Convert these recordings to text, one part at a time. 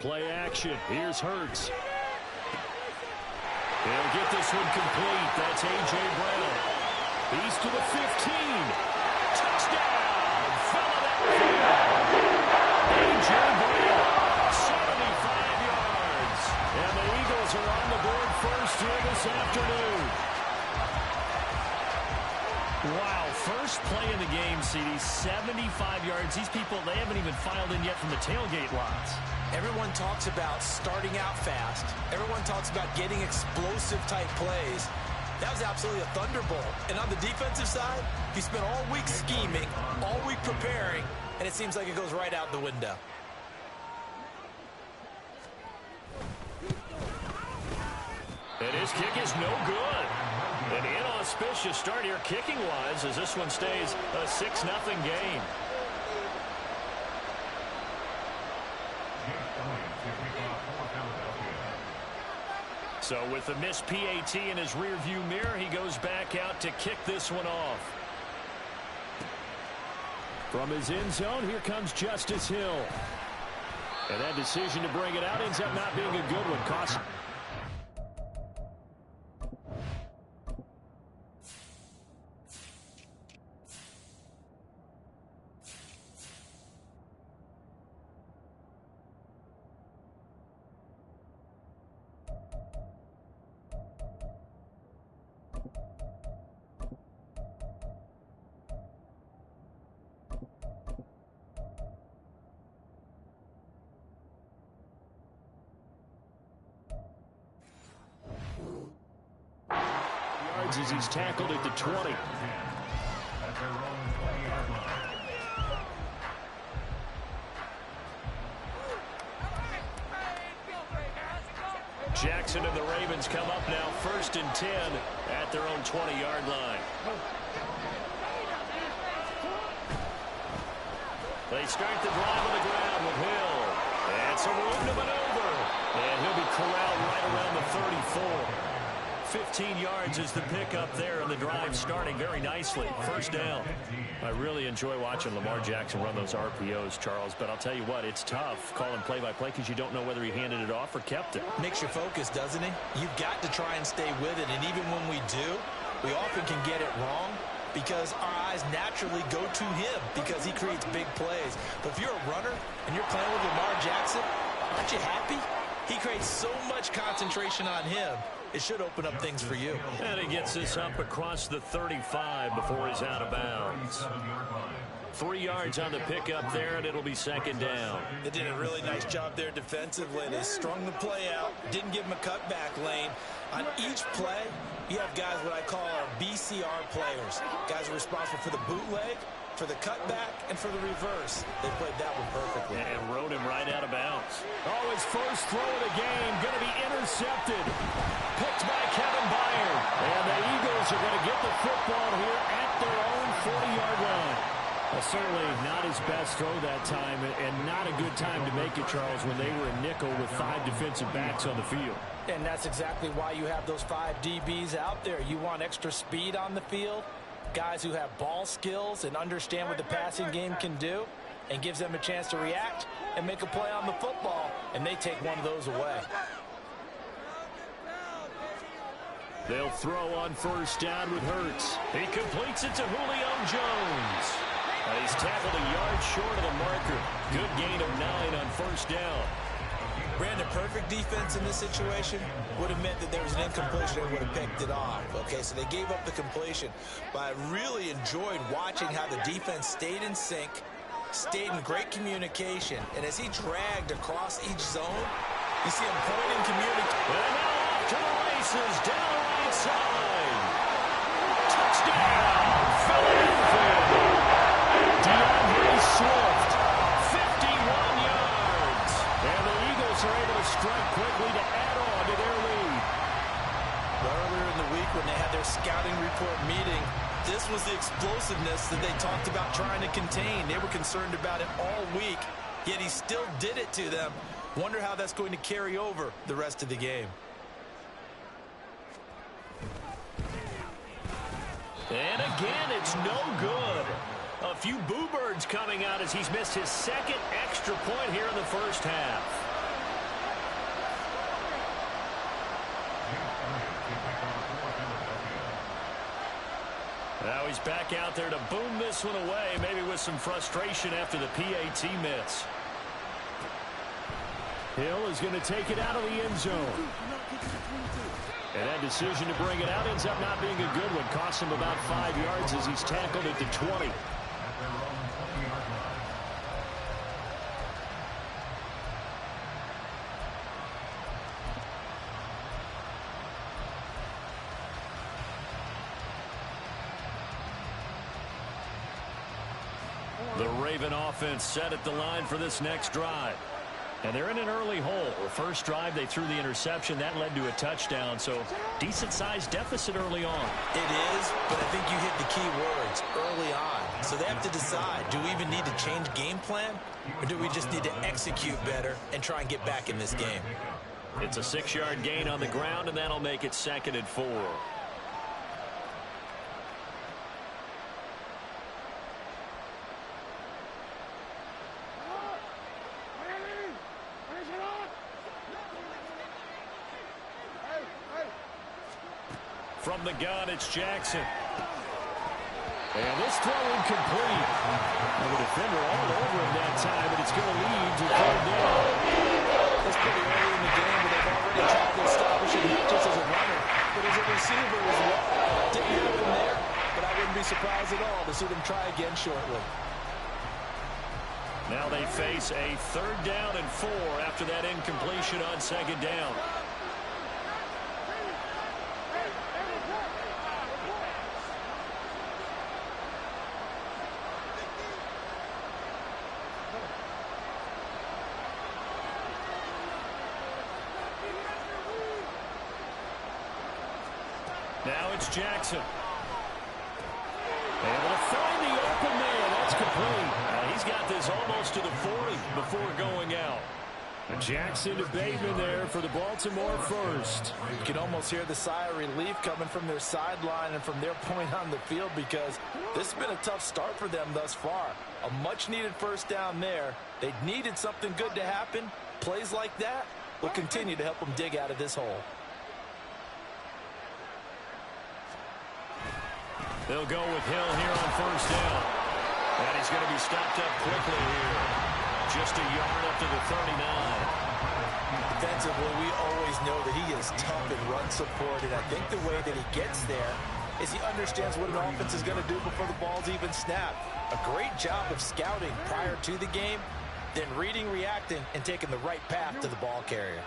Play action. Here's Hurts. He'll get this one complete. That's A.J. Brown. He's to the 15. Touchdown, Philadelphia. A.J. Brown, 75 yards. And the Eagles are on the board first here this afternoon. Wow, first play in the game, CD, 75 yards. These people, they haven't even filed in yet from the tailgate lots. Everyone talks about starting out fast. Everyone talks about getting explosive-type plays. That was absolutely a thunderbolt. And on the defensive side, he spent all week scheming, all week preparing, and it seems like it goes right out the window. And his kick is no good. An inauspicious start here kicking-wise as this one stays a 6-0 game. So with the missed PAT in his rearview mirror, he goes back out to kick this one off. From his end zone, here comes Justice Hill. And that decision to bring it out ends up not being a good one. Cost. As he's tackled at the 20. Jackson and the Ravens come up now 1st and 10 at their own 20-yard line. They start the drive on the ground with Hill. That's a room to maneuver. And he'll be corralled right around the 34. 15 yards is the pickup there, and the drive starting very nicely. First down. I really enjoy watching Lamar Jackson run those RPOs, Charles, but I'll tell you what, it's tough calling play-by-play because you don't know whether he handed it off or kept it. Makes you focus, doesn't he? You've got to try and stay with it, and even when we do, we often can get it wrong because our eyes naturally go to him because he creates big plays. But if you're a runner and you're playing with Lamar Jackson, aren't you happy? He creates so much concentration on him. It should open up things for you. And he gets this up across the 35 before he's out of bounds. 3 yards on the pickup there, and it'll be 2nd down. They did a really nice job there defensively. They strung the play out, didn't give him a cutback lane. On each play, you have guys what I call our BCR players. Guys are responsible for the bootleg, for the cutback, and for the reverse. They played that one perfectly. And rode him right out of bounds. Oh, his first throw of the game going to be intercepted. Picked by Kevin Byard. And the Eagles are going to get the football here at their own 40-yard line. Well, certainly not his best throw that time, and not a good time to make it, Charles, when they were in nickel with 5 defensive backs on the field. And that's exactly why you have those 5 DBs out there. You want extra speed on the field, guys who have ball skills and understand what the passing game can do, and gives them a chance to react and make a play on the football, and they take one of those away. They'll throw on first down with Hurts. He completes it to Julio Jones. He's tackled a yard short of the marker. Good gain of 9 on first down. Brandon, perfect defense in this situation would have meant that there was an incompletion and would have picked it off. Okay, so they gave up the completion. But I really enjoyed watching how the defense stayed in sync, stayed in great communication. And as he dragged across each zone, you see him pointing communication. And now off to the races, down the right side. Touchdown, Philadelphia. DeAndre Swift, 51 yards. And the Eagles are able to strike quickly to add on to their lead. Earlier in the week when they had their scouting report meeting, this was the explosiveness that they talked about trying to contain. They were concerned about it all week, yet he still did it to them. Wonder how that's going to carry over the rest of the game. And again, it's no good. A few boo birds coming out as he's missed his second extra point here in the first half. Now he's back out there to boom this one away, maybe with some frustration after the PAT miss. Hill is going to take it out of the end zone. And that decision to bring it out ends up not being a good one. Costs him about 5 yards as he's tackled at the 20. The Raven offense set at the line for this next drive. And they're in an early hole. The first drive, they threw the interception. That led to a touchdown. So decent-sized deficit early on. It is, but I think you hit the key words early on. So they have to decide, do we even need to change game plan? Or do we just need to execute better and try and get back in this game? It's a 6-yard gain on the ground, and that'll make it 2nd and 4. From the gun, it's Jackson. And this throw incomplete. And the defender all over him that time, but it's going to lead to 3rd down. That's pretty early in the game, but they've already tried to establish it not just as a runner, but as a receiver as well. Didn't happen there, but I wouldn't be surprised at all to see them try again shortly. Now they face a 3rd down and 4 after that incompletion on 2nd down. Now it's Jackson. Able to find the open man. That's complete. He's got this almost to the 40 before going out. Jackson to Bateman there for the Baltimore first. You can almost hear the sigh of relief coming from their sideline and from their point on the field because this has been a tough start for them thus far. A much-needed first down there. They needed something good to happen. Plays like that will continue to help them dig out of this hole. They'll go with Hill here on 1st down. And he's going to be stopped up quickly here. Just a yard up to the 39. Defensively, we always know that he is tough in run support, and I think the way that he gets there is he understands what an offense is going to do before the ball's even snapped. A great job of scouting prior to the game, then reading, reacting, and taking the right path to the ball carrier.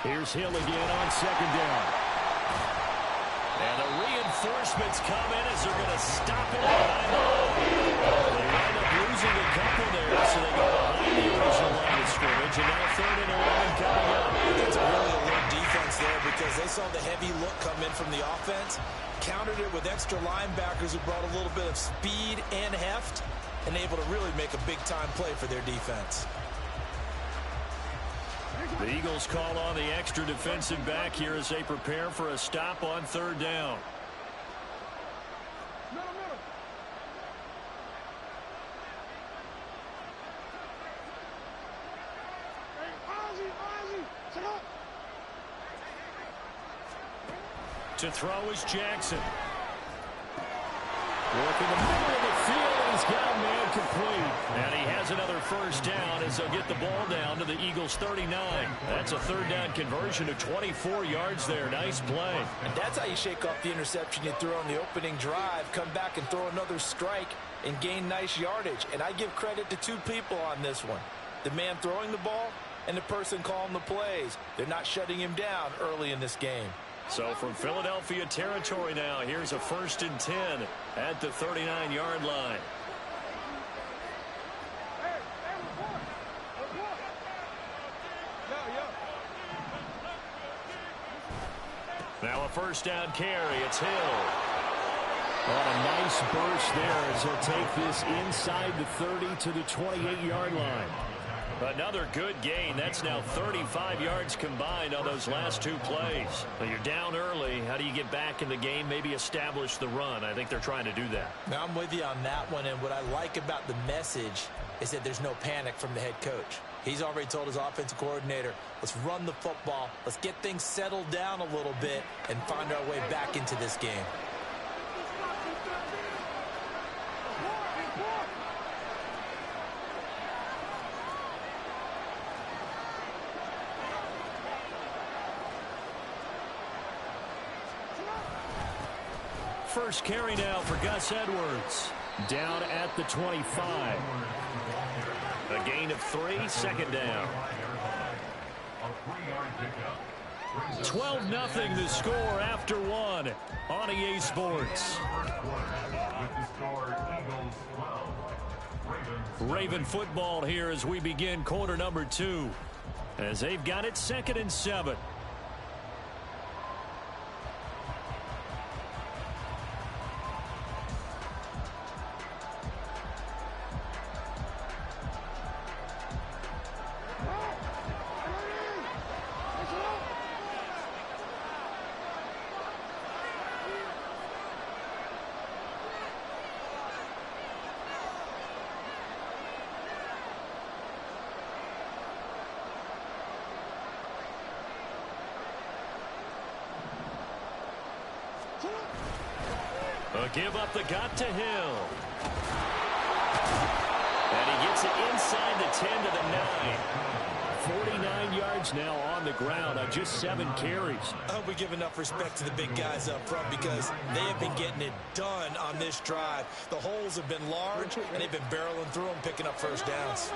Here's Hill again on 2nd down. And the reinforcements come in as they're going to stop it behind the line. They wind up losing a couple there, so they go behind the original line of scrimmage, and now 3rd and 11 coming up. That's a really alert defense there because they saw the heavy look come in from the offense, countered it with extra linebackers who brought a little bit of speed and heft, and able to really make a big-time play for their defense. The Eagles call on the extra defensive back here as they prepare for a stop on 3rd down. To throw is Jackson. Working the middle of the field, and he's got a man complete. And he has another 1st down as they'll get the ball down to the Eagles' 39. That's a 3rd down conversion of 24 yards there. Nice play. And that's how you shake off the interception you threw on the opening drive, come back and throw another strike and gain nice yardage. And I give credit to 2 people on this one. The man throwing the ball and the person calling the plays. They're not shutting him down early in this game. So from Philadelphia territory now, here's a 1st and 10 at the 39-yard line. Now a 1st down carry. It's Hill. On a nice burst there as he'll take this inside the 30 to the 28-yard line. Another good gain. That's now 35 yards combined on those last two plays. Well, you're down early. How do you get back in the game? Maybe establish the run. I think they're trying to do that. Now, I'm with you on that one, and what I like about the message is that there's no panic from the head coach. He's already told his offensive coordinator, let's run the football, let's get things settled down a little bit and find our way back into this game. First carry now for Gus Edwards. Down at the 25. A gain of 3, second down. 12-0 the score after one on EA Sports. Raven football here as we begin quarter number 2. As they've got it 2nd and 7. A give up the gut to Hill. And he gets it inside the 10 to the 9. 49 yards now on the ground on just 7 carries. I hope we give enough respect to the big guys up front because they have been getting it done on this drive. The holes have been large, and they've been barreling through them, picking up first downs.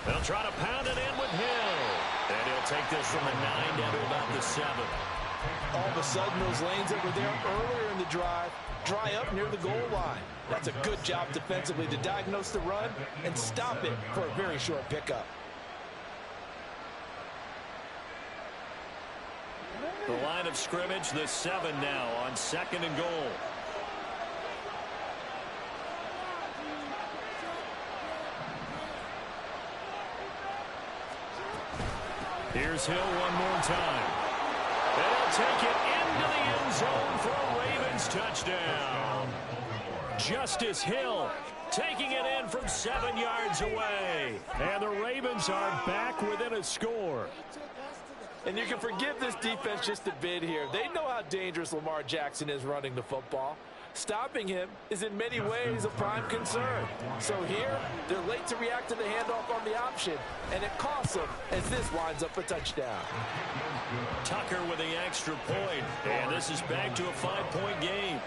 They'll try to pound it in with Hill. And he'll take this from the 9 down to about the 7. All of a sudden, those lanes that were there earlier in the drive dry up near the goal line. That's a good job defensively to diagnose the run and stop it for a very short pickup. The line of scrimmage, the 7 now on 2nd and goal. Here's Hill one more time. And he'll take it into the end zone for a Ravens touchdown. Justice Hill taking it in from 7 yards away. And the Ravens are back within a score. And you can forgive this defense just a bit here. They know how dangerous Lamar Jackson is running the football. Stopping him is in many ways a prime concern. So here, they're late to react to the handoff on the option, and it costs them as this winds up a touchdown. Tucker with the extra point, and this is back to a 5-point game.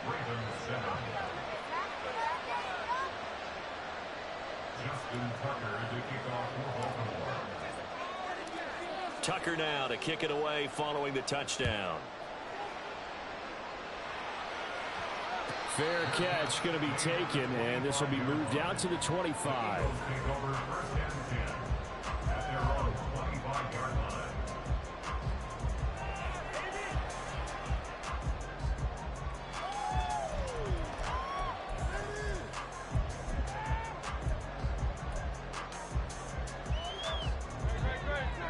Tucker now to kick it away following the touchdown. Fair catch going to be taken, and this will be moved out to the 25.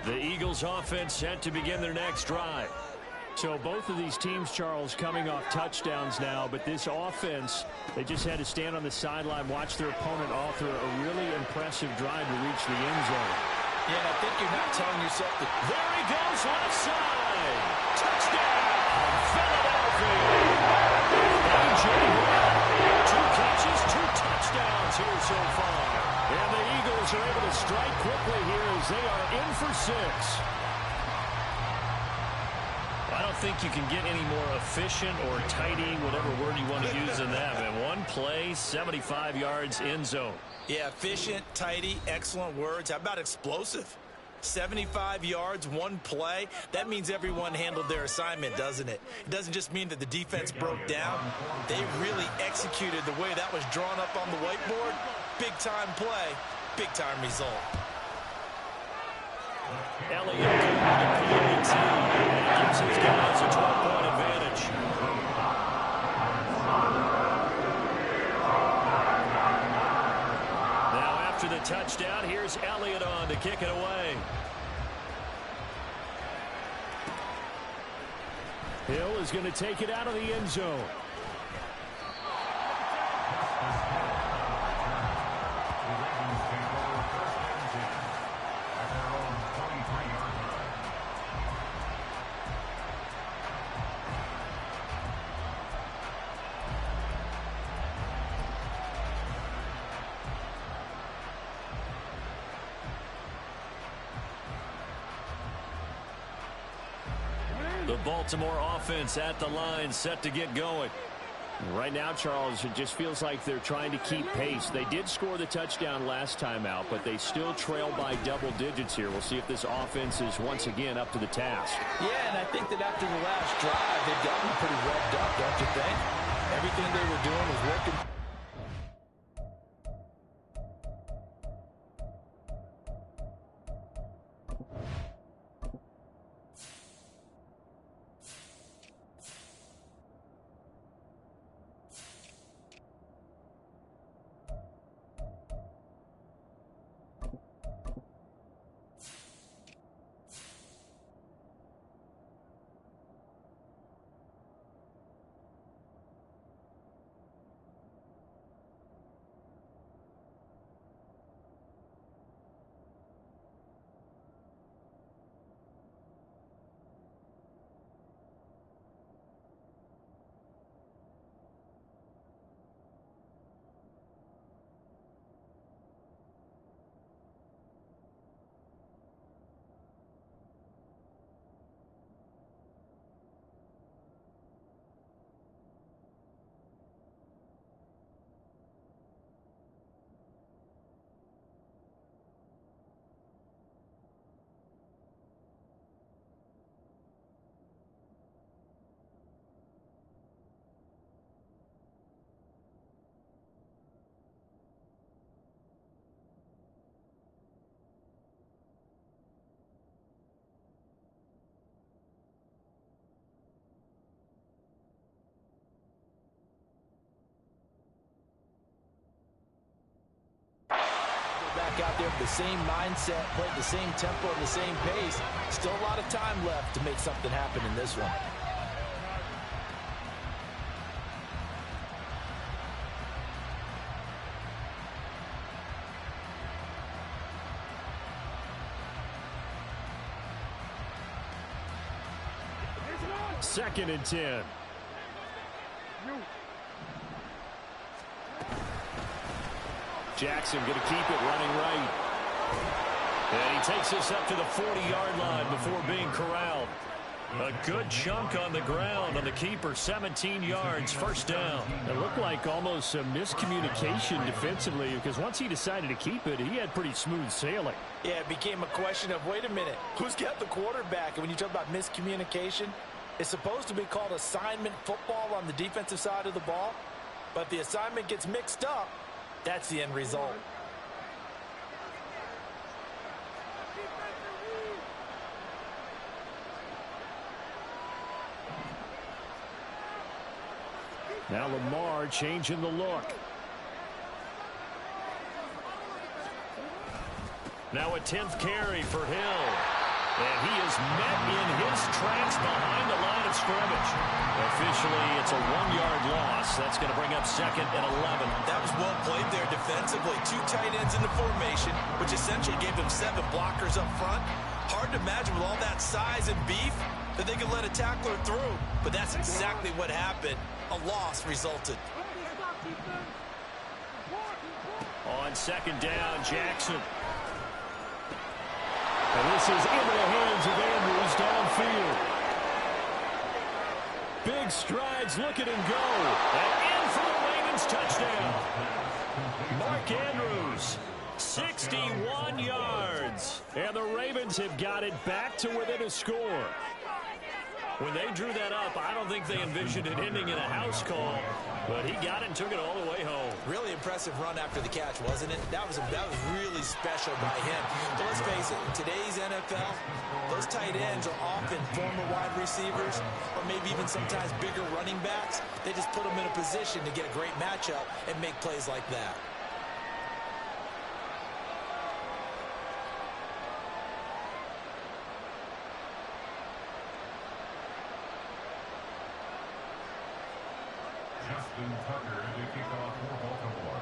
The Eagles offense set to begin their next drive. So both of these teams, Charles, coming off touchdowns now, but this offense, they just had to stand on the sideline, watch their opponent author a really impressive drive to reach the end zone. Yeah, and I think you're not telling yourself that. There he goes, left side. Touchdown, Philadelphia. A.J. Brown, 2 catches, 2 touchdowns here so far. And the Eagles are able to strike quickly here as they are in for 6. I don't think you can get any more efficient or tidy, whatever word you want to use in that. Man, one play, 75 yards, end zone. Yeah, efficient, tidy, excellent words. How about explosive? 75 yards, one play. That means everyone handled their assignment, doesn't it? It doesn't just mean that the defense broke down. They really executed the way that was drawn up on the whiteboard. Big-time play big-time result. Elliott good with a PAT. That gives his guys a 12-point advantage. Now after the touchdown, here's Elliott on to kick it away. Hill is going to take it out of the end zone. The Baltimore offense at the line, set to get going. Right now, Charles, it just feels like they're trying to keep pace. They did score the touchdown last time out, but they still trail by double digits here. We'll see if this offense is once again up to the task. Yeah, and I think that after the last drive, they've gotten pretty revved up, don't you think? Everything they were doing was working. Out there with the same mindset, played the same tempo and the same pace. Still a lot of time left to make something happen in this one. Second and 10. Jackson going to keep it running right. And he takes us up to the 40-yard line before being corralled. A good chunk on the ground on the keeper, 17 yards, first down. It looked like almost a miscommunication defensively, because once he decided to keep it, he had pretty smooth sailing. Yeah, it became a question of, wait a minute, who's got the quarterback? And when you talk about miscommunication, it's supposed to be called assignment football on the defensive side of the ball. But if the assignment gets mixed up, that's the end result. Now Lamar changing the look. Now a 10th carry for Hill. And he is met in his tracks behind the line of scrimmage. Officially, it's a 1-yard loss. That's going to bring up second and 11. That was well played there defensively. 2 tight ends in the formation, which essentially gave them 7 blockers up front. Hard to imagine with all that size and beef that they could let a tackler through. But that's exactly what happened. A loss resulted. On second down, Jackson. And this is into the hands of Andrews downfield. Big strides, look at him go. And in for the Ravens touchdown. Mark Andrews, 61 yards. And the Ravens have got it back to within a score. When they drew that up, I don't think they envisioned it ending in a house call, but he got it and took it all the way home. Really impressive run after the catch, wasn't it? That was really special by him. But let's face it, in today's NFL, those tight ends are often former wide receivers or maybe even sometimes bigger running backs. They just put them in a position to get a great matchup and make plays like that. Tucker to kick off for Baltimore.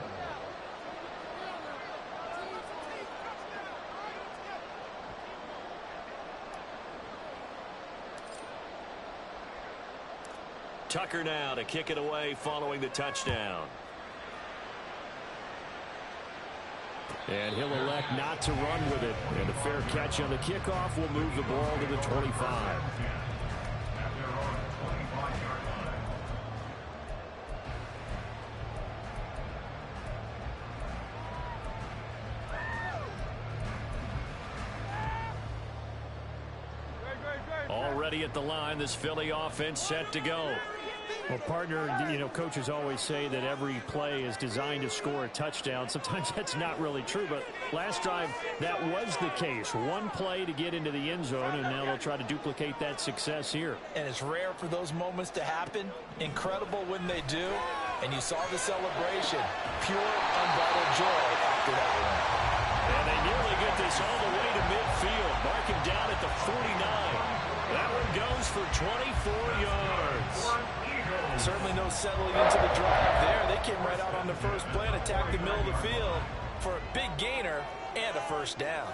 Tucker now to kick it away following the touchdown. And he'll elect not to run with it. And a fair catch on the kickoff will move the ball to the 25. Already at the line, this Philly offense set to go. Well, partner, coaches always say that every play is designed to score a touchdown. Sometimes that's not really true, but last drive, that was the case. One play to get into the end zone, and now they'll try to duplicate that success here. And it's rare for those moments to happen. Incredible when they do. And you saw the celebration. Pure, unbridled joy after that one. And they nearly get this all the way to midfield. Mark him down at the 49. That one goes for 24 yards. Certainly no settling into the drive there. They came right out on the first play and attacked the middle of the field for a big gainer and a first down.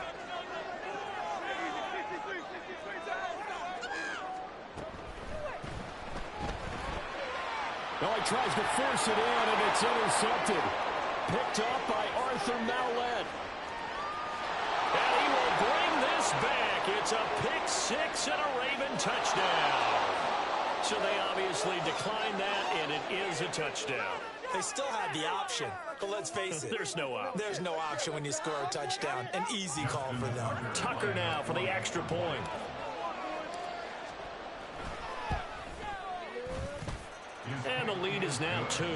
Well, he tries to force it in, and it's intercepted. Picked up by Arthur Mallett. And he will bring this back. It's a pick six and a Raven touchdown. So they obviously declined that, and it is a touchdown. They still had the option, but let's face it. There's no option. There's no option when you score a touchdown. An easy call for them. Tucker now for the extra point. And the lead is now 2. Next to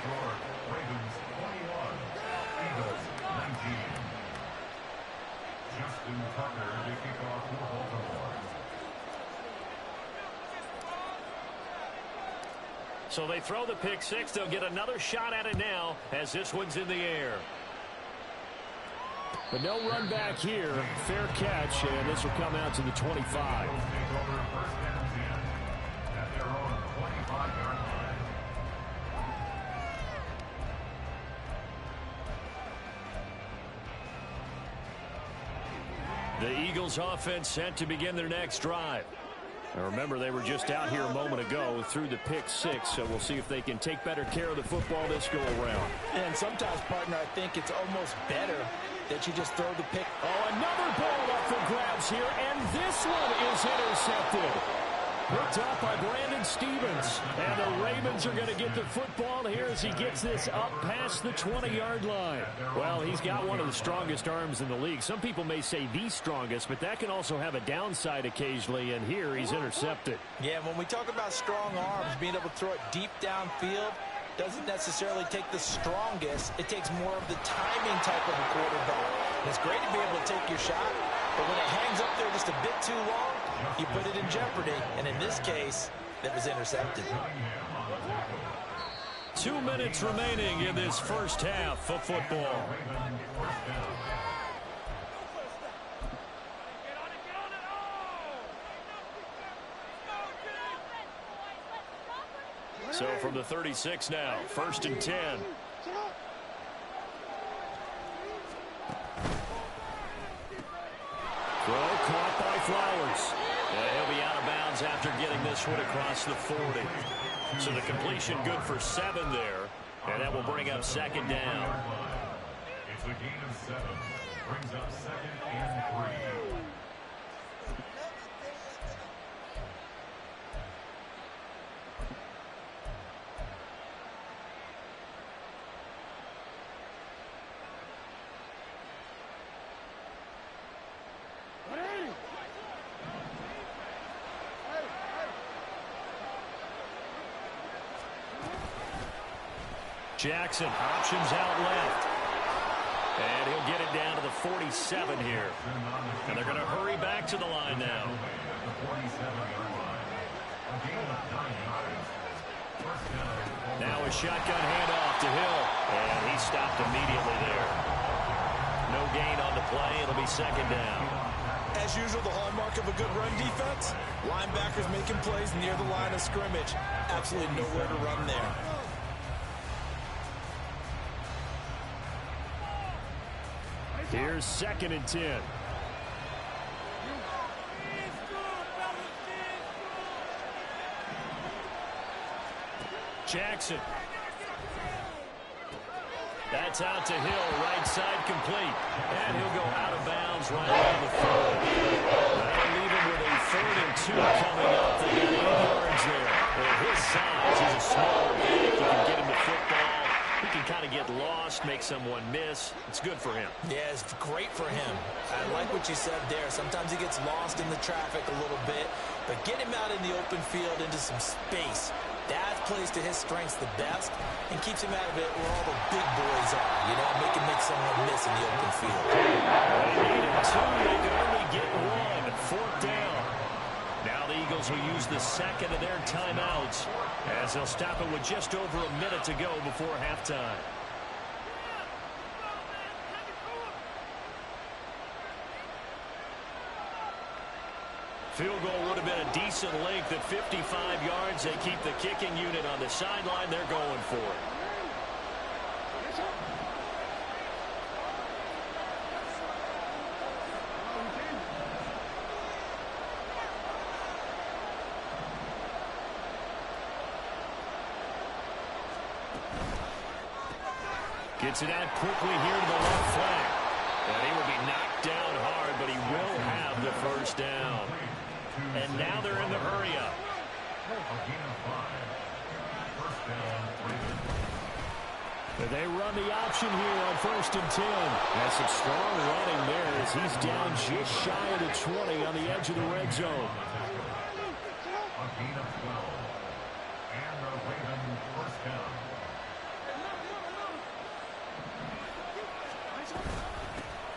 score, Ravens 21, Eagles 19. Justin Tucker to kick off for Baltimore. So they throw the pick six. They'll get another shot at it now as this one's in the air. But no run back here. Fair catch, and this will come out to the 25. Take over first and 10 at their own 25-yard line. The Eagles offense set to begin their next drive. Now remember, they were just out here a moment ago through the pick six, so we'll see if they can take better care of the football this go around. And sometimes, partner, I think it's almost better that you just throw the pick. Oh, another ball up for grabs here, and this one is intercepted. Picked up by Brandon Stevens. And the Ravens are going to get the football here as he gets this up past the 20-yard line. Well, he's got one of the strongest arms in the league. Some people may say the strongest, but that can also have a downside occasionally, and here he's intercepted. Yeah, when we talk about strong arms, being able to throw it deep downfield doesn't necessarily take the strongest. It takes more of the timing type of a quarterback. And it's great to be able to take your shot, but when it hangs up there just a bit too long, you put it in jeopardy. And in this case, that was intercepted. 2 minutes remaining in this first half of football. So from the 36 now, 1st and 10. Throw caught by Flowers. And he'll be out of bounds after getting this one across the 40. So the completion good for 7 there. And that will bring up 2nd down. It's a gain of 7. Brings up 2nd and 3. Jackson options out left. And he'll get it down to the 47 here. And they're going to hurry back to the line now. Now a shotgun handoff to Hill. And he stopped immediately there. No gain on the play. It'll be second down. As usual, the hallmark of a good run defense, linebackers making plays near the line of scrimmage. Absolutely nowhere to run there. Here's 2nd and 10. Jackson. That's out to Hill, right side complete. And he'll go out of bounds right around the 4. That'll leave him with a 3rd and 2 coming up. They got 8 yards there. At his size, he's a smaller back. You can get him to football. He can kind of get lost, make someone miss. It's good for him. Yeah, it's great for him. I like what you said there. Sometimes he gets lost in the traffic a little bit, but get him out in the open field into some space. That plays to his strengths the best and keeps him out of it where all the big boys are. You know, make someone miss in the open field. They needed 2. They could only get 1. 4th down. Now the Eagles will use the 2nd of their timeouts as they'll stop it with just over a minute to go before halftime. Field goal would have been a decent length at 55 yards. They keep the kicking unit on the sideline. They're going for it. Gets it out quickly here to the left flank. And he will be knocked down hard, but he will have the 1st down. And now they're in the hurry-up. They run the option here on 1st and 10. That's some strong running there as he's down just shy of the 20 on the edge of the red zone.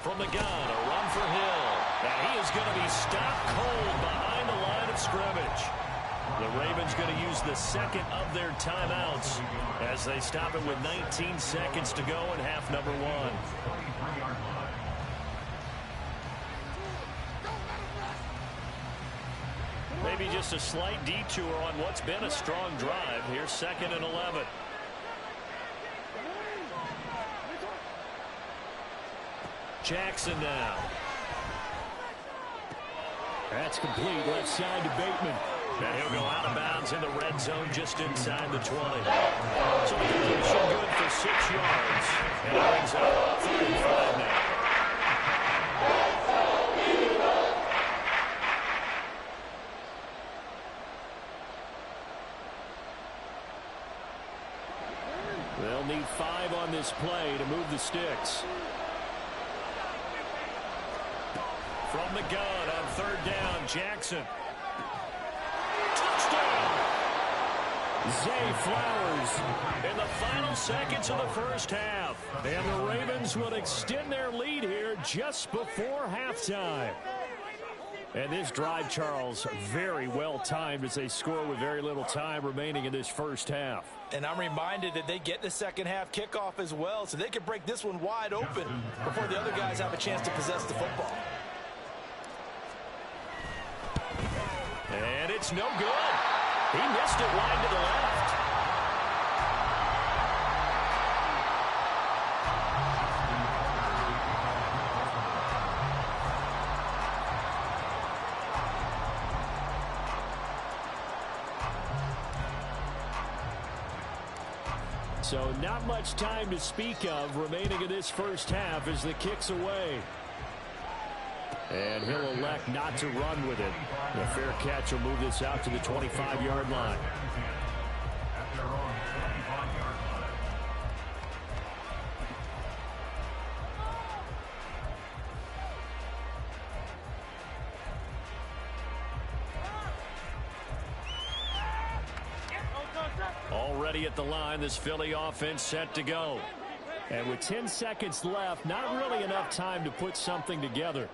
From the gun, a run for Hill. And he is going to be stopped cold behind the line of scrimmage. The Ravens going to use the 2nd of their timeouts as they stop it with 19 seconds to go in half number 1. Maybe just a slight detour on what's been a strong drive. Here's 2nd and 11. Jackson now. That's complete left side to Bateman. And he'll go out of bounds in the red zone just inside the 20. So the completion good for 6 yards. And it brings up 35 now. They'll need 5 on this play to move the sticks. From the gun on 3rd down, Jackson. Touchdown! Zay Flowers. In the final seconds of the 1st half. And the Ravens will extend their lead here just before halftime. And this drive, Charles, very well timed as they score with very little time remaining in this 1st half. And I'm reminded that they get the 2nd half kickoff as well, so they can break this one wide open before the other guys have a chance to possess the football. And it's no good. He missed it wide to the left. So not much time to speak of remaining in this 1st half as the kick's away. And he'll elect not to run with it. The fair catch will move this out to the 25-yard line. ready at the line. This Philly offense set to go. And with 10 seconds left, not really enough time to put something together.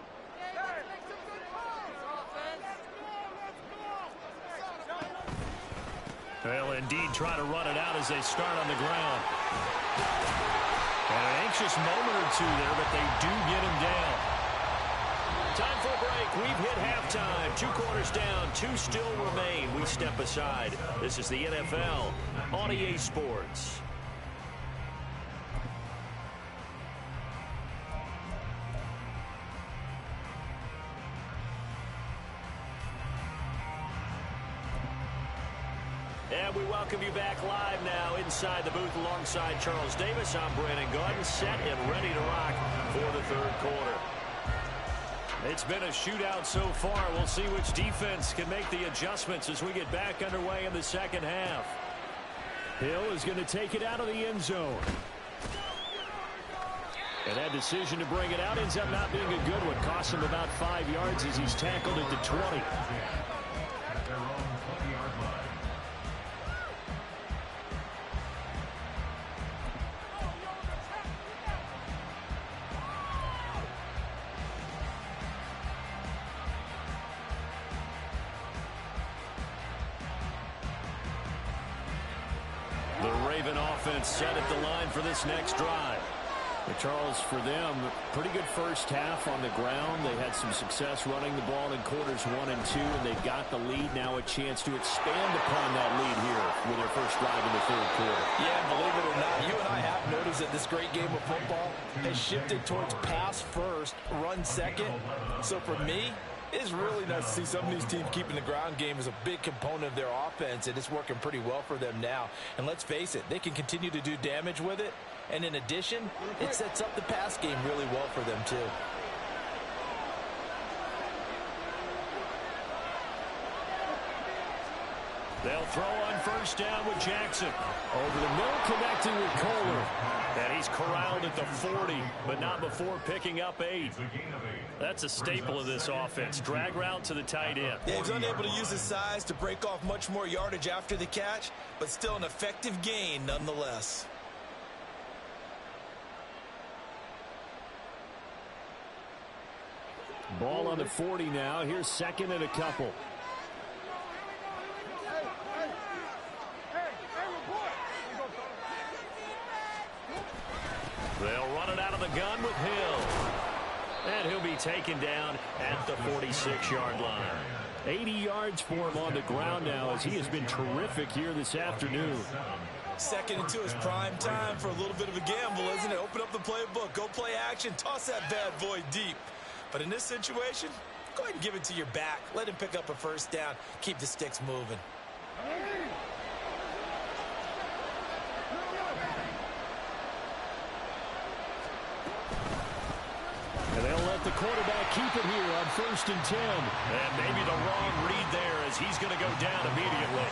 They'll indeed try to run it out as they start on the ground. And an anxious moment or two there, but they do get him down. Time for a break. We've hit halftime. 2 quarters down. 2 still remain. We step aside. This is the NFL on EA Sports. And we welcome you back live now inside the booth alongside Charles Davis. I'm Brandon Gaudin, set and ready to rock for the 3rd quarter. It's been a shootout so far. We'll see which defense can make the adjustments as we get back underway in the 2nd half. Hill is going to take it out of the end zone. And that decision to bring it out ends up not being a good one. Costs him about 5 yards as he's tackled at the 20. At their own 20-yard line. Offense set at the line for this next drive. But Charles, for them, pretty good first half on the ground. They had some success running the ball in quarters 1 and 2, and they've got the lead. Now a chance to expand upon that lead here with their first drive in the 3rd quarter. Yeah, and believe it or not, you and I have noticed that this great game of football has shifted towards pass first, run second. So for me, it's really nice to see some of these teams keeping the ground game as a big component of their offense, and it's working pretty well for them now. And let's face it, they can continue to do damage with it. And in addition, it sets up the pass game really well for them, too. They'll throw on first down with Jackson. Over the middle, connecting with Kohler. And he's corralled at the 40, but not before picking up 8. That's a staple of this offense. Drag route to the tight end. Yeah, he's unable to use his size to break off much more yardage after the catch, but still an effective gain nonetheless. Ball on the 40 now. Here's 2nd and a couple. They'll run it out of the gun with Hill. And he'll be taken down at the 46-yard line. 80 yards for him on the ground now as he has been terrific here this afternoon. 2nd and 2 is prime time for a little bit of a gamble, isn't it? Open up the playbook, go play action, toss that bad boy deep. But in this situation, go ahead and give it to your back. Let him pick up a first down. Keep the sticks moving. And they'll let the quarterback keep it here on 1st and 10. And maybe the wrong read there as he's going to go down immediately.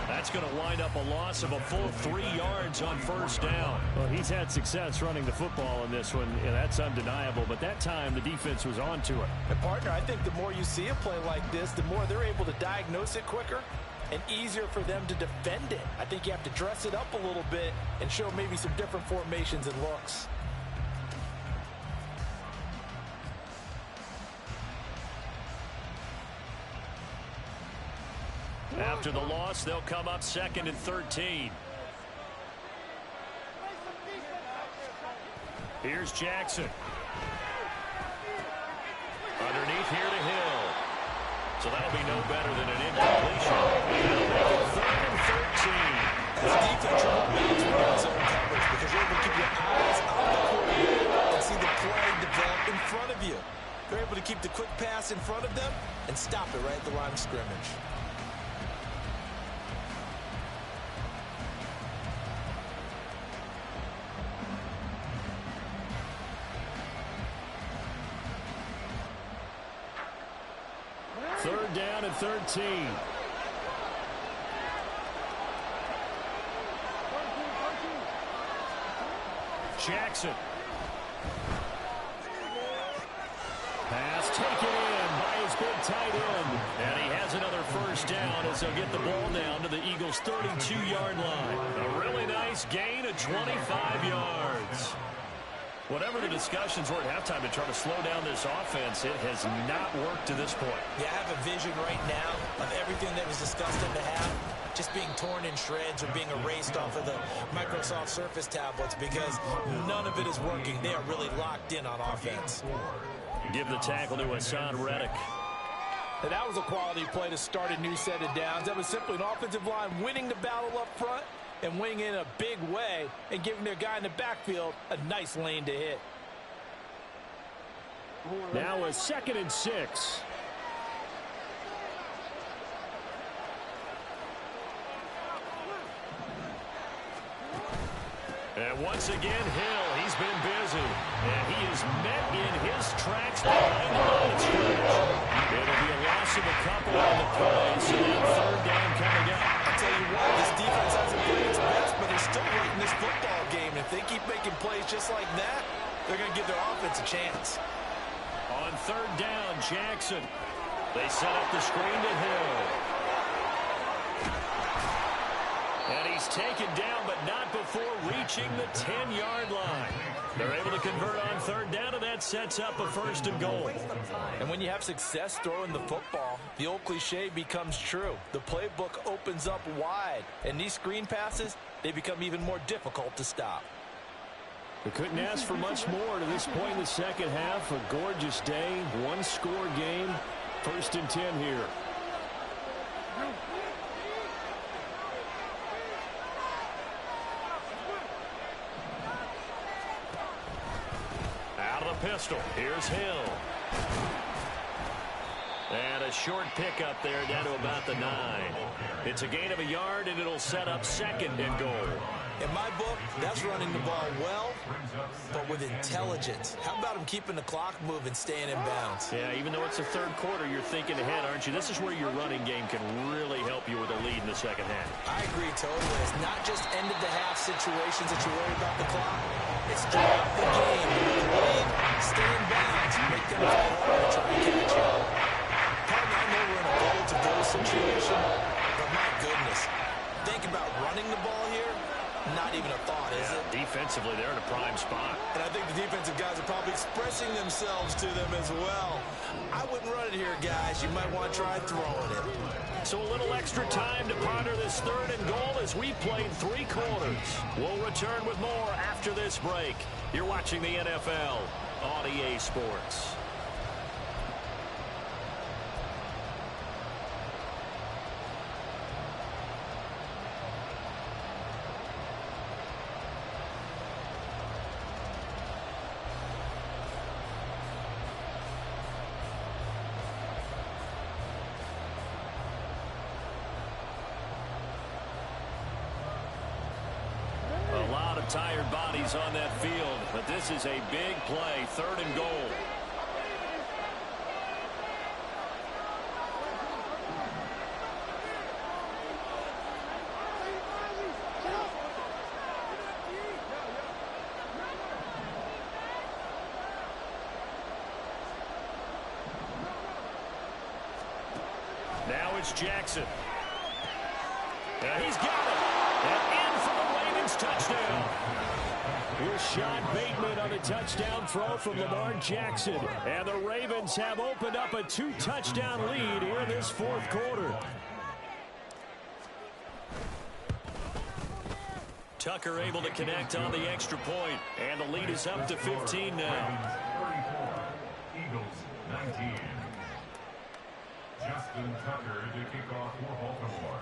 That's going to wind up a loss of a full 3 yards on first down. Well, he's had success running the football in this one, and that's undeniable. But that time, the defense was on to it. And, partner, I think the more you see a play like this, the more they're able to diagnose it quicker and easier for them to defend it. I think you have to dress it up a little bit and show maybe some different formations and looks. After the loss, they'll come up 2nd and 13. Here's Jackson. Underneath here to Hill. So that'll be no better than an incompletion. They'll make it 3rd and 13. This defense will bounce when you're in zone coverage because you're able to keep your eyes on the quarterback and see the play develop in front of you. They're able to keep the quick pass in front of them and stop it right at the line of scrimmage. Third down and 13. Jackson. Pass taken in by his big tight end. And he has another first first down as they'll get the ball down to the Eagles' 32-yard line. A really nice gain of 25 yards. Whatever the discussions were at halftime to try to slow down this offense, it has not worked to this point. Yeah, I have a vision right now of everything that was discussed in the half just being torn in shreds or being erased off of the Microsoft Surface tablets because none of it is working. They are really locked in on offense. Give the tackle to Hassan Reddick. And that was a quality play to start a new set of downs. That was simply an offensive line winning the battle up front and winning in a big way and giving their guy in the backfield a nice lane to hit. Now a 2nd and 6. And once again, Hill, he's been busy. And he is met in his tracks behind the line of scrimmage. It'll be a loss of a couple on the play, so then 3rd down coming up. I'll tell you what, this defense hasn't played its best, but they're still right in this football game. If they keep making plays just like that, they're going to give their offense a chance. On 3rd down, Jackson. They set up the screen to Hill. And he's taken down, but not before reaching the 10-yard line. They're able to convert on 3rd down, and that sets up a 1st and goal. And when you have success throwing the football, the old cliche becomes true. The playbook opens up wide, and these screen passes, they become even more difficult to stop. They couldn't ask for much more to this point in the second half. A gorgeous day, one-score game, 1st and 10 here. Pistol. Here's Hill. And a short pickup there down to about the 9. It's a gain of a yard, and it'll set up 2nd and goal. In my book, that's running the ball well, but with intelligence. How about him keeping the clock moving, staying in bounds? Yeah, even though it's the 3rd quarter, you're thinking ahead, aren't you? This is where your running game can really help you with a lead in the second half. I agree totally. It's not just end-of-the-half situations that you worry about the clock. It's throughout the game. Lead, stay in bounds, make them fight hard to try and catch you. Pardon, I know we're in a goal-to-go situation, but my goodness, think about running the ball here. Not even a thought, is it? Defensively, they're in a prime spot. And I think the defensive guys are probably expressing themselves to them as well. I wouldn't run it here, guys. You might want to try throwing it. So a little extra time to ponder this 3rd and goal as we played 3 quarters. We'll return with more after this break. You're watching the NFL on EA Sports. Tired bodies on that field, but this is a big play, 3rd and goal. Now it's Jackson. And he's got it. And in for the Ravens touchdown. Rashad Bateman on a touchdown throw from Lamar Jackson. And the Ravens have opened up a 2-touchdown lead here in this 4th quarter. Tucker able to connect on the extra point. And the lead is up to 15 now. Eagles 19. Justin Tucker to kick off for Baltimore.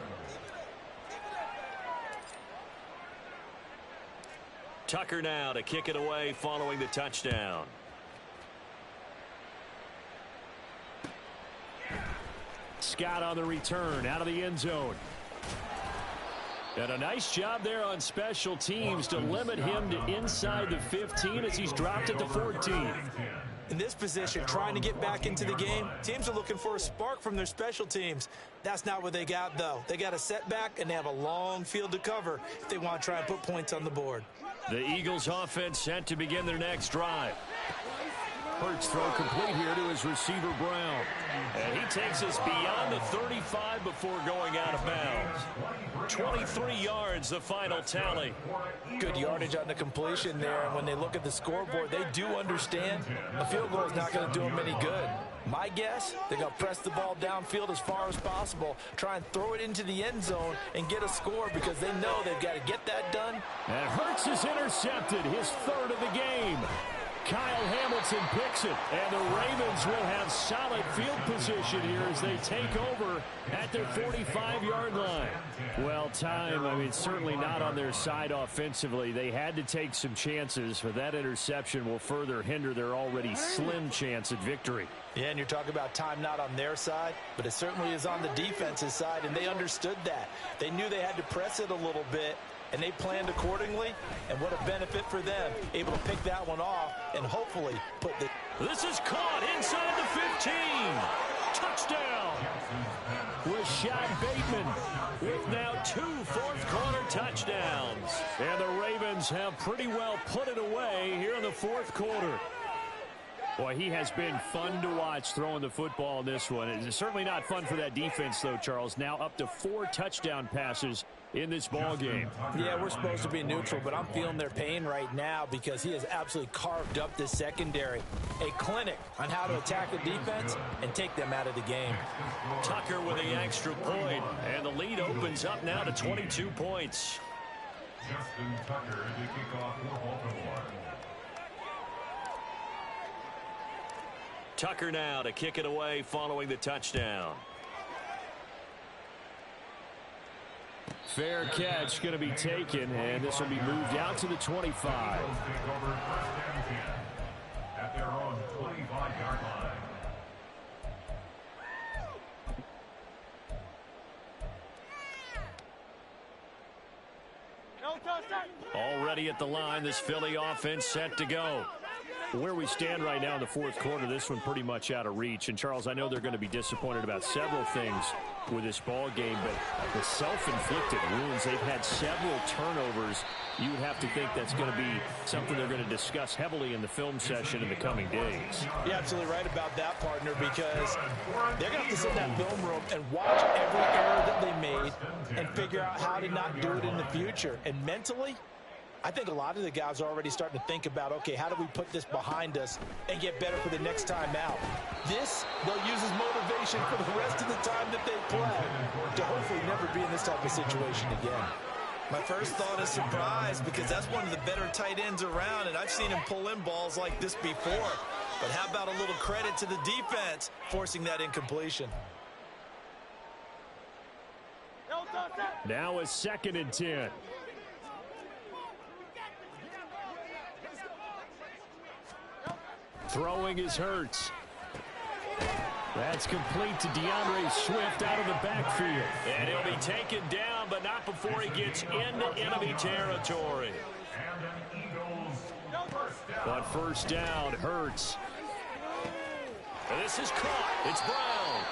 Tucker now to kick it away following the touchdown. Scott on the return out of the end zone. And a nice job there on special teams to limit him to inside the 15 as he's dropped at the 14. In this position, trying to get back into the game, teams are looking for a spark from their special teams. That's not what they got, though. They got a setback, and they have a long field to cover if they want to try and put points on the board. The Eagles offense set to begin their next drive. Hurts throw complete here to his receiver, Brown. And he takes us beyond the 35 before going out of bounds. 23 yards, the final tally. Good yardage on the completion there. And when they look at the scoreboard, they do understand a field goal is not going to do them any good. My guess, they're going to press the ball downfield as far as possible, try and throw it into the end zone and get a score because they know they've got to get that done. And Hurts is intercepted, his third of the game. Kyle Hamilton picks it, and the Ravens will have solid field position here as they take over at their 45-yard line. Well, certainly not on their side offensively. They had to take some chances, but that interception will further hinder their already slim chance at victory. Yeah, and you're talking about time not on their side, but it certainly is on the defense's side, and they understood that. They knew they had to press it a little bit, and they planned accordingly, and what a benefit for them, able to pick that one off and hopefully put the... This is caught inside the 15. Touchdown. Rashad Bateman with now 2 fourth-quarter touchdowns. And the Ravens have pretty well put it away here in the fourth quarter. Boy, he has been fun to watch throwing the football in this one. It's certainly not fun for that defense, though, Charles. Now up to 4 touchdown passes in this ball game. Yeah, we're supposed to be neutral, but I'm feeling their pain right now because he has absolutely carved up this secondary. A clinic on how to attack the defense and take them out of the game. Tucker with the extra point, and the lead opens up now to 22 points. Justin Tucker to kick off for Baltimore. Tucker now to kick it away following the touchdown. Fair catch going to be taken, and this will be moved out to the 25. Take over first and 10 at their own 25-yard line. Already at the line, this Philly offense set to go. Where we stand right now in the fourth quarter, this one pretty much out of reach. And, Charles, I know they're going to be disappointed about several things with this ball game, but the self-inflicted wounds, they've had several turnovers. You would have to think that's going to be something they're going to discuss heavily in the film session in the coming days. You're absolutely right about that, partner, because they're going to have to sit in that film room and watch every error that they made and figure out how to not do it in the future. And mentally, I think a lot of the guys are already starting to think about, okay, how do we put this behind us and get better for the next time out? This, they'll use as motivation for the rest of the time that they play to hopefully never be in this type of situation again. My first thought is surprise because that's one of the better tight ends around, and I've seen him pull in balls like this before. But how about a little credit to the defense forcing that incompletion? Now a 2nd and 10. Throwing is Hurts. That's complete to DeAndre Swift out of the backfield. And he'll be taken down, but not before he gets into enemy territory. But first down, Hurts. And this is caught. It's Brown.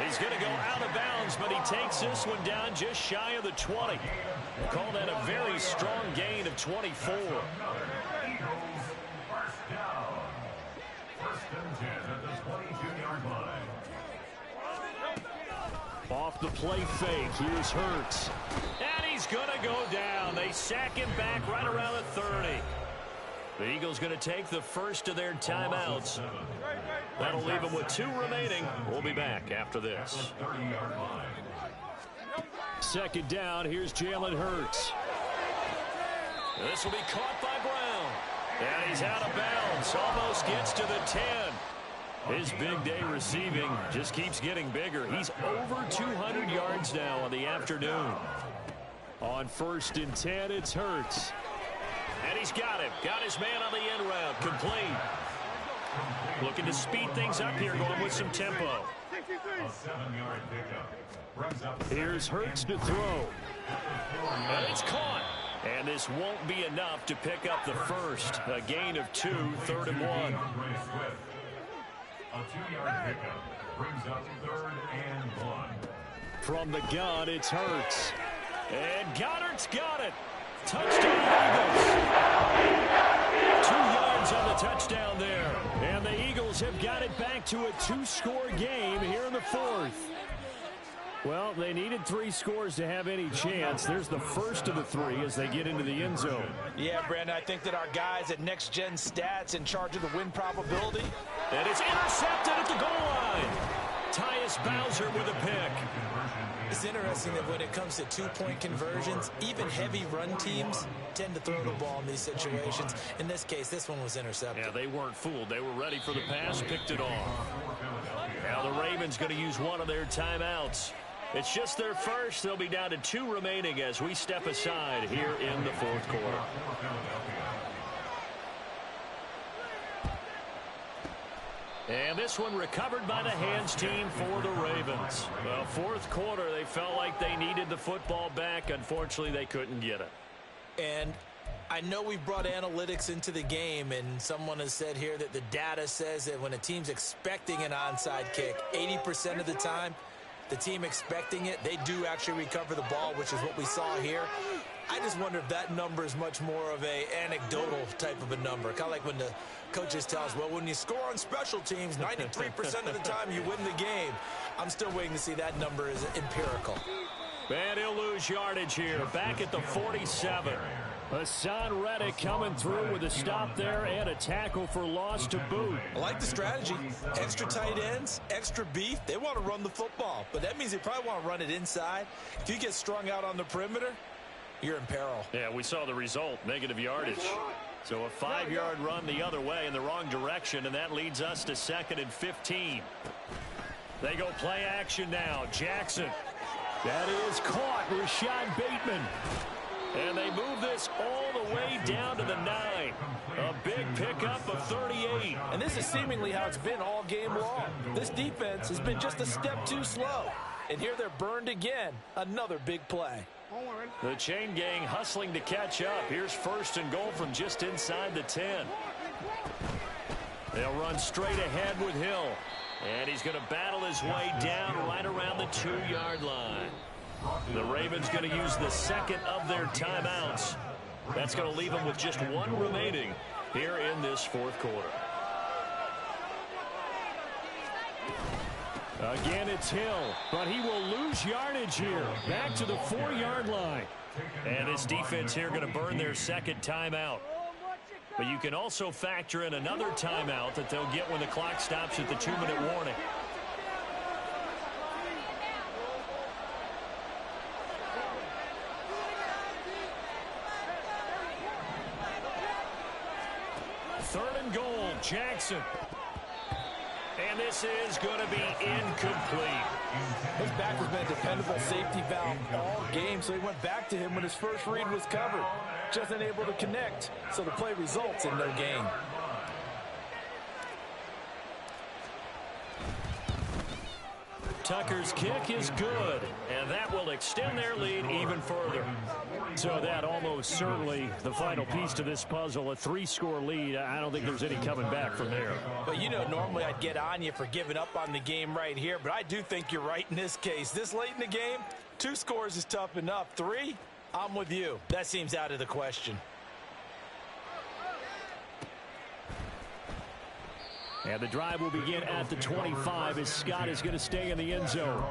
He's going to go out of bounds, but he takes this one down just shy of the 20. We'll call that a very strong gain of 24. Off the play fake, here's Hurts. And he's going to go down. They sack him back right around the 30. The Eagles going to take the first of their timeouts. That'll leave them with 2 remaining. We'll be back after this. 2nd down, here's Jalen Hurts. This will be caught by Brown. And he's out of bounds. Almost gets to the 10. His big day receiving just keeps getting bigger. He's over 200 yards now on the afternoon. On 1st and 10, it's Hurts. And he's got him. Got his man on the end route. Complete. Looking to speed things up here, going with some tempo. A 7-yard pickup. Here's Hurts to throw. And it's caught. And this won't be enough to pick up the first. A gain of 2, 3rd and 1. A 2-yard pickup brings up 3rd and 1. From the gun, it's Hurts. And Goddard's got it. Touchdown Eagles. 2 yards on the touchdown there. And the Eagles have got it back to a 2-score game here in the 4th. Well, they needed 3 scores to have any chance. There's the first of the 3 as they get into the end zone. Yeah, Brandon, I think that our guys at Next Gen Stats in charge of the win probability. And it's intercepted at the goal line. Tyus Bowser with a pick. It's interesting that when it comes to 2-point conversions, even heavy run teams tend to throw the ball in these situations. In this case, this one was intercepted. Yeah, they weren't fooled. They were ready for the pass, picked it off. Now the Ravens going to use one of their timeouts. It's just their first. They'll be down to 2 remaining as we step aside here in the 4th quarter. And this one recovered by the hands team for the Ravens. Well, 4th quarter, they felt like they needed the football back. Unfortunately, they couldn't get it. And I know we brought analytics into the game, and someone has said here that the data says that when a team's expecting an onside kick, 80% of the time, the team expecting it, they do actually recover the ball, which is what we saw here. I just wonder if that number is much more of a anecdotal type of a number. Kind of like when the coaches tell us, well, when you score on special teams, 93% of the time you win the game. I'm still waiting to see that number is empirical. And he'll lose yardage here. Back at the 47. Hassan Reddick coming through with a stop there and a tackle for loss to boot. I like the strategy. Extra tight ends, extra beef. They want to run the football, but that means they probably want to run it inside. If you get strung out on the perimeter, you're in peril. Yeah, we saw the result, negative yardage. So a 5-yard run the other way in the wrong direction, and that leads us to 2nd and 15. They go play action now. Jackson. That is caught. Rashad Bateman. And they move this all the way down to the 9. A big pickup of 38. And this is seemingly how it's been all game long. This defense has been just a step too slow. And here they're burned again. Another big play. The chain gang hustling to catch up. Here's 1st and goal from just inside the 10. They'll run straight ahead with Hill. And he's going to battle his way down right around the 2-yard line. The Ravens going to use the 2nd of their timeouts. That's going to leave them with just 1 remaining here in this 4th quarter. Again, it's Hill, but he will lose yardage here. Back to the 4-yard line. And this defense here going to burn their 2nd timeout. But you can also factor in another timeout that they'll get when the clock stops at the 2-minute warning. Third and goal, Jackson. And this is going to be incomplete. His back has been a dependable safety valve all game, so he went back to him when his first read was covered. Just unable to connect, so the play results in no gain. Tucker's kick is good, and that will extend their lead even further. So that almost certainly the final piece to this puzzle, a 3-score lead. I don't think there's any coming back from there. But, you know, normally I'd get on you for giving up on the game right here, but I do think you're right in this case. This late in the game, 2 scores is tough enough. 3, I'm with you. That seems out of the question. And the drive will begin at the 25 as Scott is going to stay in the end zone.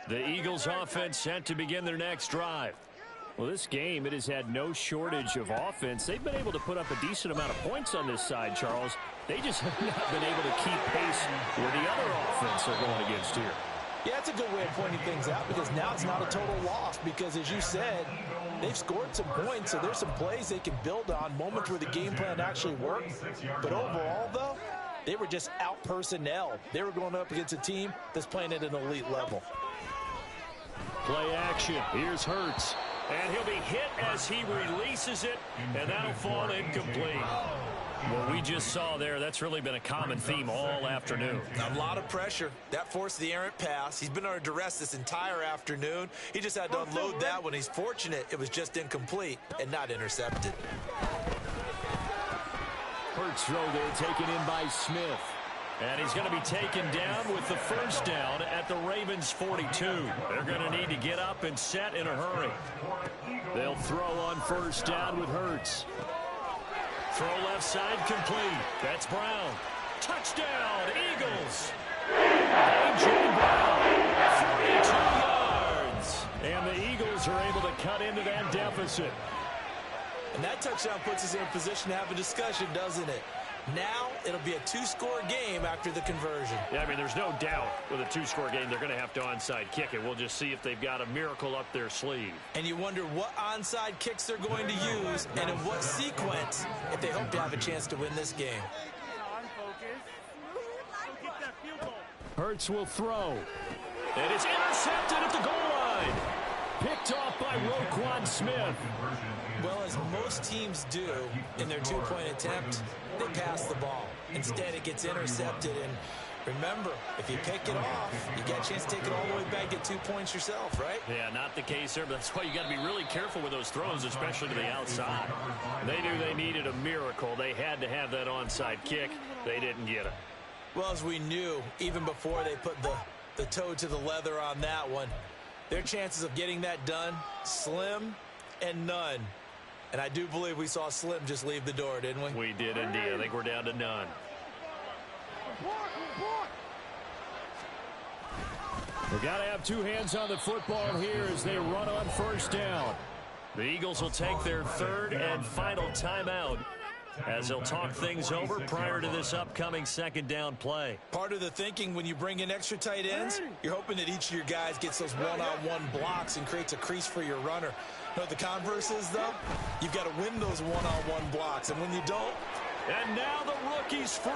The Eagles offense set to begin their next drive. Well, this game, it has had no shortage of offense. They've been able to put up a decent amount of points on this side, Charles. They just have not been able to keep pace where the other offense are going against here. Yeah, that's a good way of pointing things out because now it's not a total loss because, as you said, they've scored some points, so there's some plays they can build on, moments where the game plan actually worked. But overall, though, they were just out-personnel. They were going up against a team that's playing at an elite level. Play action. Here's Hurts. And he'll be hit as he releases it, and that'll fall incomplete. What we just saw there, that's really been a common theme all afternoon. A lot of pressure. That forced the errant pass. He's been under duress this entire afternoon. He just had to unload that one. He's fortunate it was just incomplete and not intercepted. Hurts throw there taken in by Smith. And he's going to be taken down with the first down at the Ravens' 42. They're going to need to get up and set in a hurry. They'll throw on first down with Hurts. Throw left side complete. That's Brown. Touchdown, Eagles. A.J. Brown, 42 yards. And the Eagles are able to cut into that deficit. And that touchdown puts us in a position to have a discussion, doesn't it? Now it'll be a two-score game after the conversion. Yeah, I mean, there's no doubt with a two-score game they're going to have to onside kick it. We'll just see if they've got a miracle up their sleeve. And you wonder what onside kicks they're going to use and in what sequence if they hope to have a chance to win this game. Hurts will throw. And it's intercepted at the goal line. Picked off by Roquan Smith. Well, as most teams do in their two-point attempt, they pass the ball. Instead, it gets intercepted. And remember, if you pick it off, you get a chance to take it all the way back, get 2 points yourself, right? Yeah, not the case there, but that's why you got to be really careful with those throws, especially to the outside. They knew they needed a miracle. They had to have that onside kick. They didn't get it. Well, as we knew, even before they put the toe to the leather on that one, their chances of getting that done, slim and none. And I do believe we saw Slim just leave the door, didn't we? We did indeed. I think we're down to none. We've got to have two hands on the football here as they run on first down. The Eagles will take their third and final timeout as they'll talk things over prior to this upcoming second down play. Part of the thinking when you bring in extra tight ends, you're hoping that each of your guys gets those one-on-one blocks and creates a crease for your runner. You know what the converse is, though? You've got to win those one-on-one blocks, and when you don't... And now the rookie's free.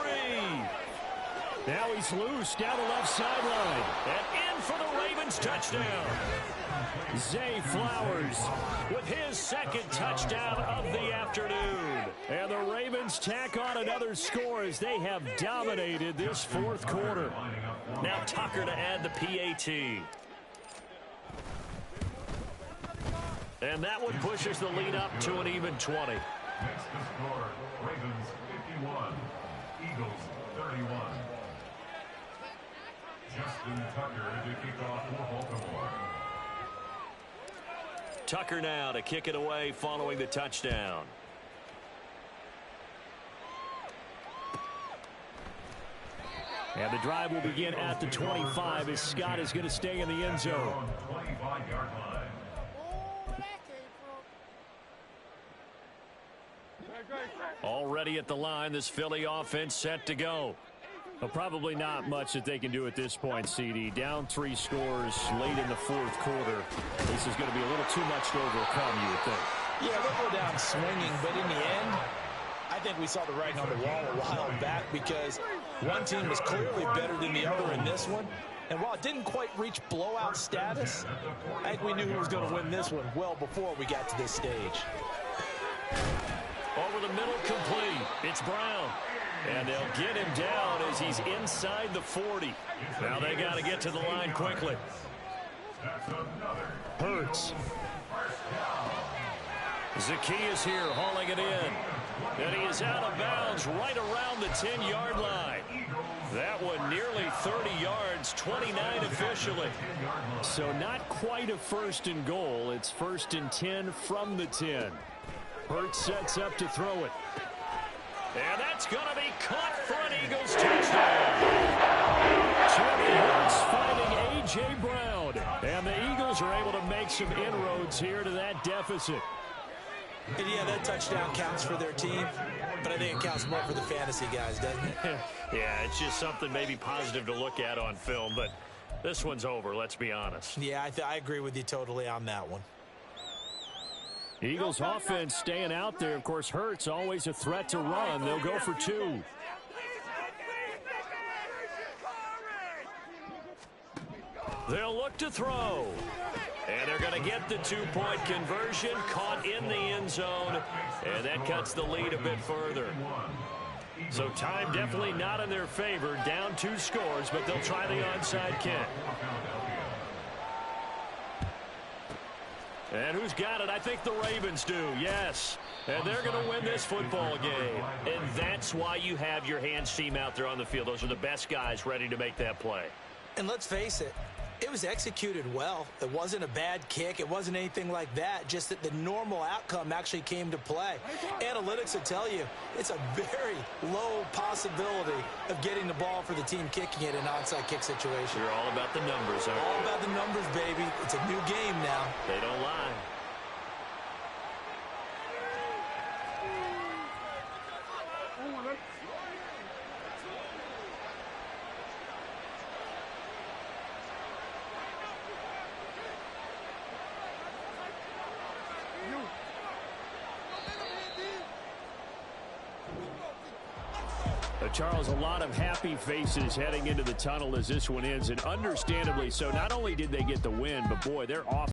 Now he's loose down the left sideline. And in for the Ravens touchdown. Zay Flowers with his second touchdown of the afternoon. And the Ravens tack on another score as they have dominated this fourth quarter. Now Tucker to add the PAT. And that one pushes the lead up to an even 20. Next to score, Ravens 51, Eagles 31. Justin Tucker to kick off for Baltimore. Tucker now to kick it away following the touchdown. And the drive will begin at the 25 as Scott is going to stay in the end zone. 25-yard line. Already at the line, this Philly offense set to go. Well, probably not much that they can do at this point, CD. Down 3 scores late in the fourth quarter. This is going to be a little too much to overcome, you would think. Yeah, they'll go down swinging, but in the end, I think we saw the writing on the wall a while back because one team was clearly better than the other in this one. And while it didn't quite reach blowout status, I think we knew who was going to win this one well before we got to this stage. Over the middle, complete. It's Brown. And they'll get him down as he's inside the 40. Now they got to get to the line quickly. Hurts. Zacchaeus here hauling it in. And he is out of bounds right around the 10-yard line. That one nearly 30 yards, 29 officially. So not quite a first and goal. It's first and 10 from the 10. Hurts sets up to throw it. And that's going to be caught for an Eagles touchdown. Jimmy Hurts finding A.J. Brown. And the Eagles are able to make some inroads here to that deficit. And yeah, that touchdown counts for their team, but I think it counts more for the fantasy guys, doesn't it? Yeah, it's just something maybe positive to look at on film, but this one's over, let's be honest. Yeah, I agree with you totally on that one. Eagles offense staying out there. Of course, Hurts always a threat to run. They'll go for 2. They'll look to throw. And they're going to get the 2-point conversion, caught in the end zone, and that cuts the lead a bit further. So time definitely not in their favor. Down 2 scores, but they'll try the onside kick. And who's got it? I think the Ravens do, yes. And they're going to win this football game. And that's why you have your hands team out there on the field. Those are the best guys ready to make that play. And let's face it, it was executed well. It wasn't a bad kick. It wasn't anything like that, just that the normal outcome actually came to play. Analytics will tell you it's a very low possibility of getting the ball for the team kicking it in an onside kick situation. You're all about the numbers, aren't you? All about the numbers, baby. It's a new game now. They don't lie. Charles, a lot of happy faces heading into the tunnel as this one ends, and understandably so. Not only did they get the win, but boy, they're off.